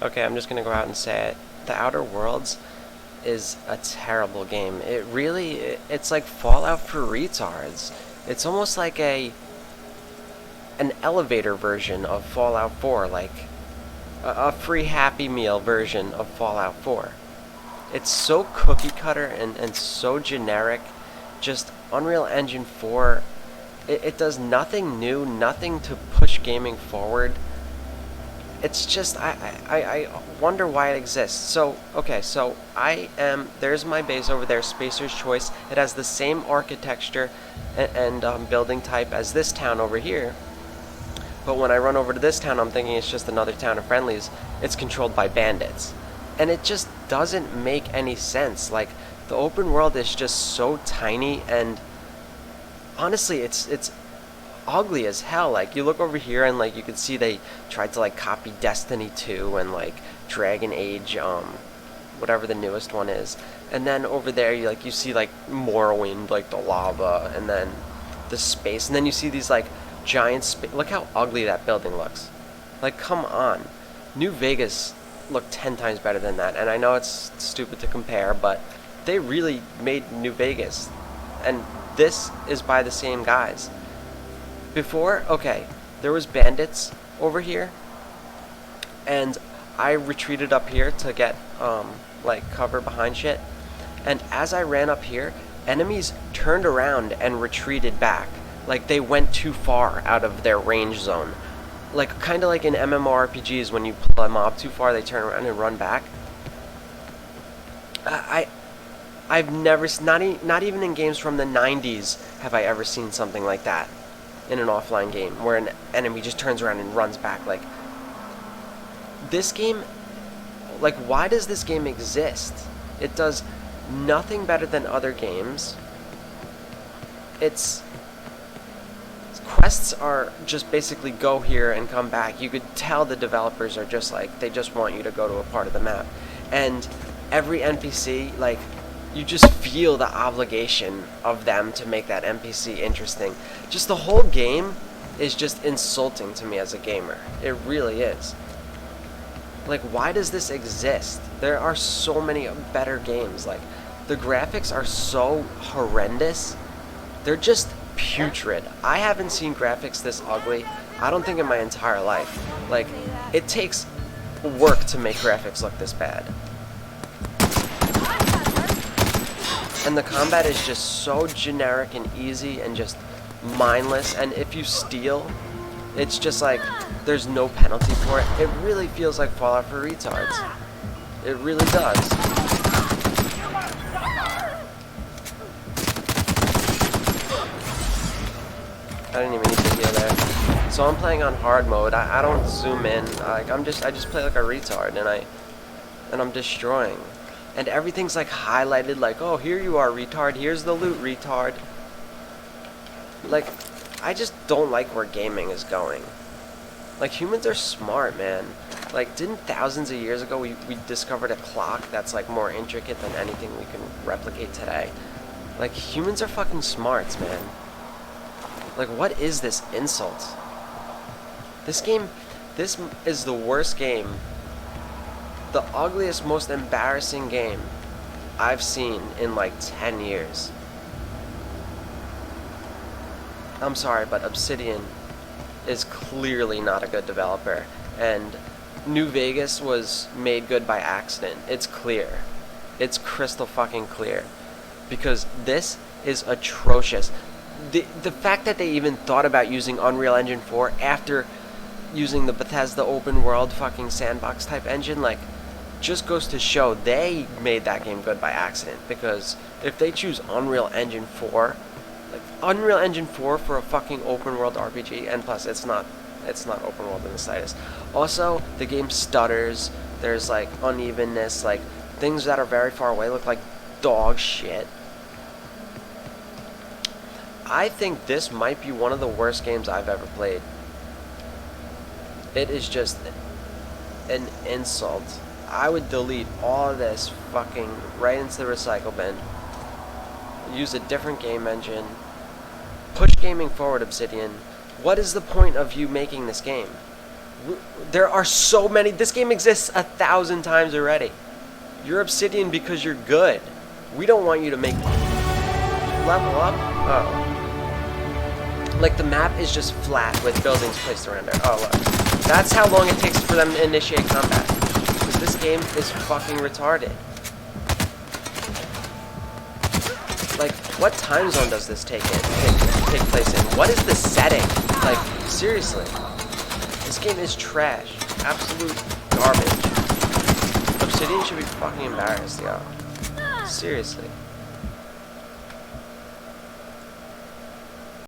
Okay, I'm just gonna go out and say it. The Outer Worlds is a terrible game. It's like Fallout for retards. It's almost like an elevator version of Fallout 4, like a free Happy Meal version of Fallout 4. It's so cookie cutter and so generic. Just Unreal Engine 4, it does nothing new, nothing to push gaming forward. It's just, I wonder why it exists. So, okay, so there's my base over there, Spacer's Choice. It has the same architecture and building type as this town over here. But when I run over to this town, I'm thinking it's just another town of friendlies. It's controlled by bandits. And it just doesn't make any sense. Like, the open world is just so tiny, and honestly, it's ugly as hell. Like, you look over here and like you can see they tried to like copy Destiny 2 and like Dragon Age, whatever the newest one is. And then over there you see like Morrowind, like the lava, and then the space, and then you see these like giant look how ugly that building looks. Like, come on. New Vegas looked 10 times better than that, and I know it's stupid to compare, but they really made New Vegas, and this is by the same guys. Before, okay, there was bandits over here, and I retreated up here to get like cover behind shit, and as I ran up here, enemies turned around and retreated back. Like, they went too far out of their range zone. Like, kind of like in MMORPGs, when you pull a mob too far, they turn around and run back. I've never, not even in games from the 90s have I ever seen something like that in an offline game, where an enemy just turns around and runs back. Like, this game, like, why does this game exist? It does nothing better than other games. Its quests are just basically go here and come back. You could tell the developers are just like, they just want you to go to a part of the map. And every NPC, like, you just feel the obligation of them to make that NPC interesting. Just the whole game is just insulting to me as a gamer. It really is. Like, why does this exist? There are so many better games. Like, the graphics are so horrendous. They're just putrid. I haven't seen graphics this ugly, I don't think, in my entire life. Like, it takes work to make graphics look this bad. And the combat is just so generic and easy and just mindless, and if you steal, it's just like there's no penalty for it. It really feels like Fallout for retards. It really does. I didn't even need to heal there. So I'm playing on hard mode. I don't zoom in. Like, I just play like a retard, and I'm destroying. And everything's like highlighted, like, oh, here you are, retard, here's the loot, retard. Like, I just don't like where gaming is going. Like, humans are smart, man. Like, didn't thousands of years ago we discovered a clock that's like more intricate than anything we can replicate today? Like, humans are fucking smarts, man. Like, what is this insult? This is the worst game, the ugliest, most embarrassing game I've seen in like 10 years. I'm sorry, but Obsidian is clearly not a good developer, and New Vegas was made good by accident. It's clear. It's crystal fucking clear. Because this is atrocious. The fact that they even thought about using Unreal Engine 4 after using the Bethesda open world fucking sandbox type engine, like, just goes to show they made that game good by accident. Because if they choose Unreal Engine 4, like, Unreal Engine 4 for a fucking open world RPG, and plus it's not open world in the slightest. Also, the game stutters, there's like unevenness, like things that are very far away look like dog shit. I think this might be one of the worst games I've ever played. It is just an insult. I would delete all of this fucking right into the recycle bin. Use a different game engine. Push gaming forward, Obsidian. What is the point of you making this game? There are so many. This game exists 1,000 times already. You're Obsidian because you're good. We don't want you to make level up. Oh. Like the map is just flat with buildings placed around it. Oh, look. That's how long it takes for them to initiate combat. Because this game is fucking retarded. Like, what time zone does this take place in? What is the setting? Like, seriously. This game is trash. Absolute garbage. Obsidian should be fucking embarrassed, yo. Seriously.